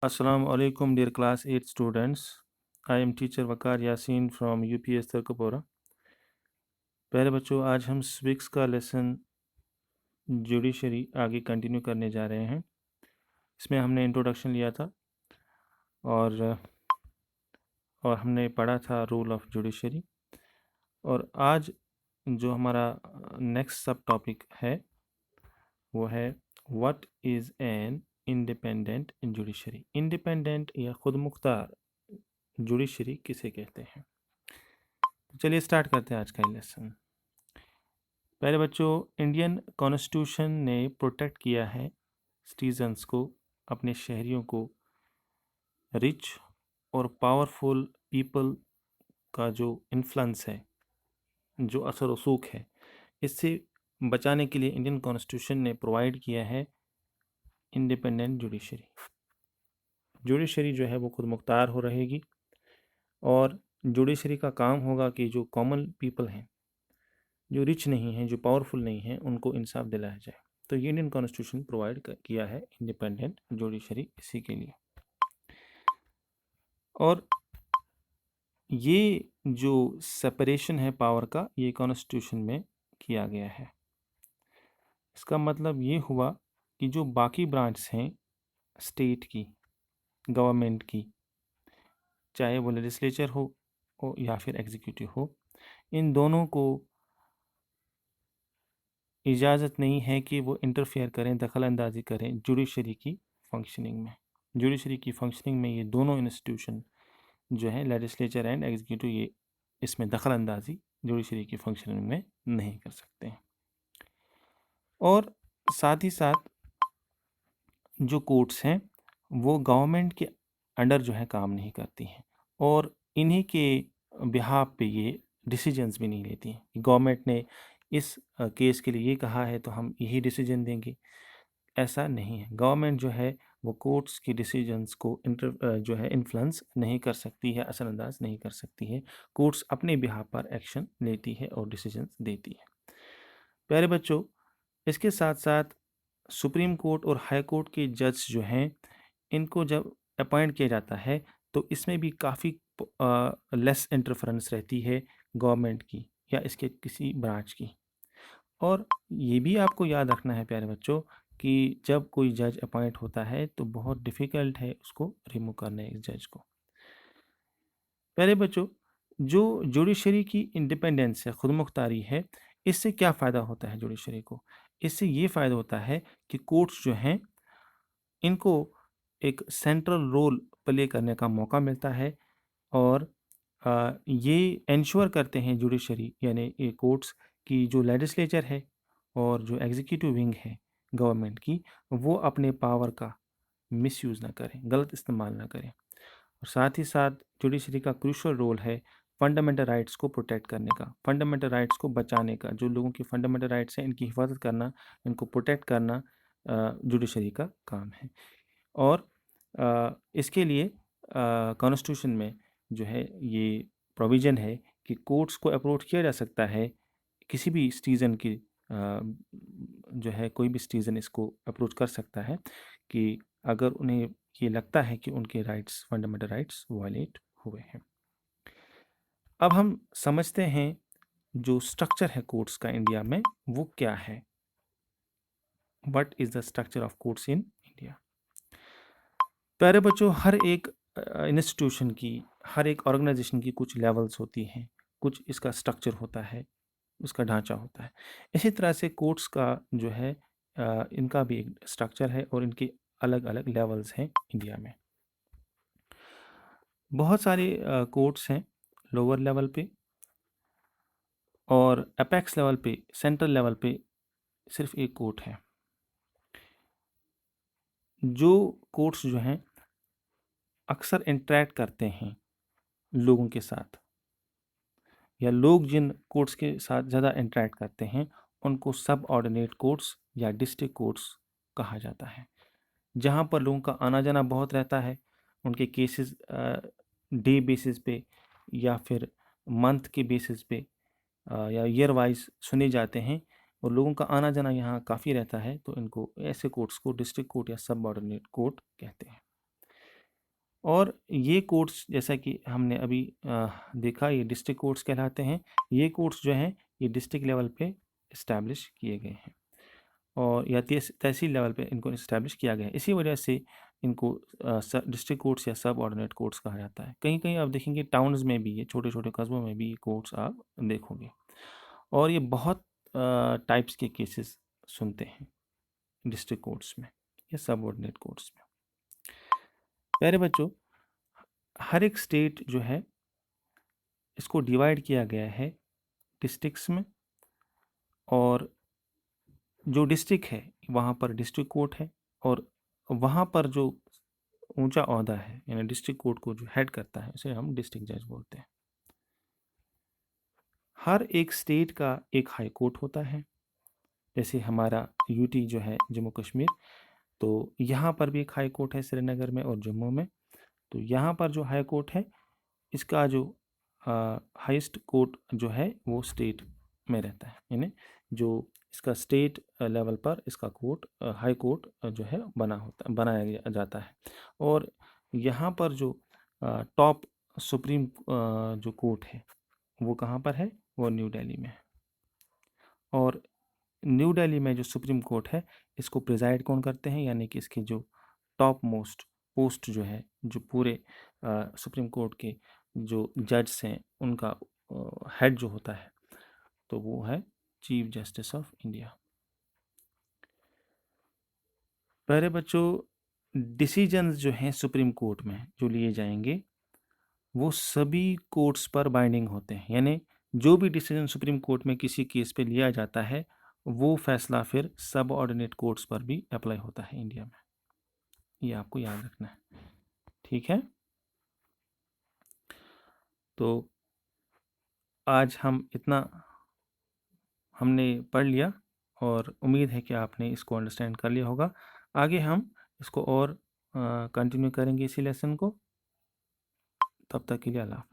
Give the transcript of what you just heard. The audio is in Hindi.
Assalamu alaikum dear class 8 students. I am teacher Waqar Yasin from UPS Tarkapura. प्यारे बच्चों, आज हम सिविक्स का लेसन जुडिशरी आगे कंटिन्यू करने जा रहे हैं। इसमें हमने इंट्रोडक्शन लिया था और हमने पढ़ा था रूल ऑफ जुडिशरी। और आज जो हमारा नेक्स्ट सब टॉपिक है वो है what is an independent judiciary. Independent या खुद मुख्तार जुडिशरी किसे कहते हैं। तो चलिए स्टार्ट करते हैं आज का लेसन। पहले बच्चों, इंडियन कॉन्स्टिट्यूशन ने प्रोटेक्ट किया है सिटीजन्स को, अपने शहरियों को रिच और पावरफुल पीपल का जो इन्फ्लुएंस है, जो असर रसूख है, इससे बचाने के लिए इंडियन कॉन्स्टिट्यूशन ने प्रोवाइड किया है इंडिपेंडेंट जुडिशरी। जुडिशरी जो है वो खुद मुख्तार हो रहेगी और जुडिशरी का काम होगा कि जो कॉमन पीपल हैं, जो रिच नहीं हैं, जो पावरफुल नहीं हैं, उनको इंसाफ दिलाया जाए। तो ये इंडियन कॉन्स्टिट्यूशन प्रोवाइड किया है इंडिपेंडेंट जुडिशरी इसी के लिए। और ये जो सेपरेशन है पावर का, ये कॉन्स्टिट्यूशन में किया गया है। इसका मतलब ये हुआ कि जो बाकी ब्रांच हैं स्टेट की, गवर्नमेंट की, चाहे वो लेजिस्लेचर हो या फिर एग्जीक्यूटिव हो, इन दोनों को इजाज़त नहीं है कि वो इंटरफेयर करें, दखल अंदाजी करें जुडिशरी की फंक्शनिंग में। जुडिशरी की फंक्शनिंग में ये दोनों इंस्टीट्यूशन जो है लेजिस्लेचर एंड एग्जीक्यूटिव, ये इसमें दखल अंदाजी जुडिशरी की फंक्शनिंग में नहीं कर सकते हैं। और साथ ही साथ जो कोर्ट्स हैं वो गवर्नमेंट के अंडर जो है काम नहीं करती हैं और इन्हीं के बिहाफ पे ये डिसीजंस भी नहीं लेती हैं। गवर्नमेंट ने इस केस के लिए ये कहा है तो हम यही डिसीजन देंगे, ऐसा नहीं है। गवर्नमेंट जो है वो कोर्ट्स की डिसीजंस को जो है इन्फ्लुएंस नहीं कर सकती है, असरअंदाज नहीं कर सकती है। कोर्ट्स अपने बिहाफ पर एक्शन लेती है और डिसीजंस देती है। प्यारे बच्चों, इसके साथ साथ सुप्रीम कोर्ट और हाई कोर्ट के जज जो हैं, इनको जब अपॉइंट किया जाता है तो इसमें भी काफ़ी लेस इंटरफेरेंस रहती है गवर्नमेंट की या इसके किसी ब्रांच की। और ये भी आपको याद रखना है प्यारे बच्चों कि जब कोई जज अपॉइंट होता है तो बहुत डिफ़िकल्ट है उसको रिमूव करना है इस जज को। प्यारे बच्चों, जो जुडिशरी की इंडिपेंडेंस है, खुद मुख्तारी है, इससे क्या फ़ायदा होता है जुडिशरी को? इससे ये फ़ायदा होता है कि कोर्ट्स जो हैं इनको एक सेंट्रल रोल प्ले करने का मौका मिलता है और ये इंश्योर करते हैं जुडिशरी यानी ये कोर्ट्स की जो लेजिस्लेचर है और जो एग्जीक्यूटिव विंग है गवर्नमेंट की, वो अपने पावर का मिसयूज़ ना करें, गलत इस्तेमाल ना करें। और साथ ही साथ जुडिशरी का क्रूशल रोल है फंडामेंटल राइट्स को प्रोटेक्ट करने का, फंडामेंटल राइट्स को बचाने का। जो लोगों की फंडामेंटल राइट्स हैं इनकी हिफाजत करना, इनको प्रोटेक्ट करना जुडिशरी का काम है। और इसके लिए कॉन्स्टिट्यूशन में जो है ये प्रोविज़न है कि कोर्ट्स को अप्रोच किया जा सकता है, किसी भी सिटीज़न की जो है कोई भी सिटीज़न इसको अप्रोच कर सकता है कि अगर उन्हें ये लगता है कि उनके राइट्स, फंडामेंटल राइट्स वायलेट हुए हैं। अब हम समझते हैं जो स्ट्रक्चर है कोर्ट्स का इंडिया में वो क्या है। What is the structure of courts in India. प्यारे बच्चों, हर एक इंस्टीट्यूशन की, हर एक ऑर्गेनाइजेशन की कुछ लेवल्स होती हैं, कुछ इसका स्ट्रक्चर होता है, उसका ढांचा होता है। इसी तरह से कोर्ट्स का जो है इनका भी एक स्ट्रक्चर है और इनके अलग अलग लेवल्स हैं इंडिया में। बहुत सारे कोर्ट्स हैं लोअर लेवल पे और अपेक्स लेवल पे, सेंट्रल लेवल पे सिर्फ एक कोर्ट है। जो कोर्ट्स जो हैं अक्सर इंटरेक्ट करते हैं लोगों के साथ, या लोग जिन कोर्ट्स के साथ ज़्यादा इंटरेक्ट करते हैं उनको सब ऑर्डिनेट कोर्ट्स या डिस्ट्रिक्ट कोर्ट्स कहा जाता है। जहाँ पर लोगों का आना जाना बहुत रहता है, उनके केसेस डे बेसिस पे या फिर मंथ के बेसिस पे या ईयर वाइज सुने जाते हैं और लोगों का आना जाना यहाँ काफ़ी रहता है, तो इनको ऐसे कोर्ट्स को डिस्ट्रिक्ट कोर्ट या सब ऑर्डिनेट कोर्ट कहते हैं। और ये कोर्ट्स जैसा कि हमने अभी देखा, ये डिस्ट्रिक्ट कोर्ट्स कहलाते हैं। ये कोर्ट्स जो हैं ये डिस्ट्रिक्ट लेवल पे इस्टेब्लिश किए गए हैं, और या तहसील लेवल पे इनको इस्टेब्लिश किया गया है। इसी वजह से इनको डिस्ट्रिक्ट कोर्ट्स या सब ऑर्डिनेट कोर्ट्स कहा जाता है। कहीं कहीं आप देखेंगे टाउन्स में भी, ये छोटे छोटे कस्बों में भी ये कोर्ट्स आप देखोगे, और ये बहुत टाइप्स के केसेस सुनते हैं डिस्ट्रिक्ट कोर्ट्स में या सब ऑर्डिनेट कोर्ट्स में। प्यारे बच्चों, हर एक स्टेट जो है इसको डिवाइड किया गया है डिस्ट्रिक्ट्स में, और जो डिस्ट्रिक्ट है वहाँ पर डिस्ट्रिक्ट कोर्ट है, और वहाँ पर जो ऊंचा ओहदा है यानी डिस्ट्रिक्ट कोर्ट को जो हेड करता है उसे हम डिस्ट्रिक्ट जज बोलते हैं। हर एक स्टेट का एक हाई कोर्ट होता है। जैसे हमारा यूटी जो है जम्मू कश्मीर, तो यहाँ पर भी एक हाई कोर्ट है श्रीनगर में और जम्मू में। तो यहाँ पर जो हाई कोर्ट है इसका जो हाईएस्ट कोर्ट जो है वो स्टेट में रहता है, यानी जो इसका स्टेट लेवल पर इसका कोर्ट हाई कोर्ट जो है बनाया जाता है। और यहाँ पर जो टॉप सुप्रीम जो कोर्ट है वो कहाँ पर है, वो न्यू दिल्ली में है। और न्यू दिल्ली में जो सुप्रीम कोर्ट है इसको प्रिजाइड कौन करते हैं, यानी कि इसकी जो टॉप मोस्ट पोस्ट जो है, जो पूरे सुप्रीम कोर्ट के जो जज हैं उनका हेड जो होता है तो वो है चीफ जस्टिस ऑफ इंडिया। पहले बच्चों, डिसीजंस जो हैं सुप्रीम कोर्ट में जो लिए जाएंगे वो सभी कोर्ट्स पर बाइंडिंग होते हैं, यानी जो भी डिसीजन सुप्रीम कोर्ट में किसी केस पे लिया जाता है वो फैसला फिर सब ऑर्डिनेट कोर्ट्स पर भी अप्लाई होता है इंडिया में। ये आपको याद रखना है, ठीक है। तो आज हम इतना हमने पढ़ लिया, और उम्मीद है कि आपने इसको अंडरस्टैंड कर लिया होगा। आगे हम इसको और कंटिन्यू करेंगे इसी लेसन को। तब तक के लिए अल्लाह हाफ़िज़।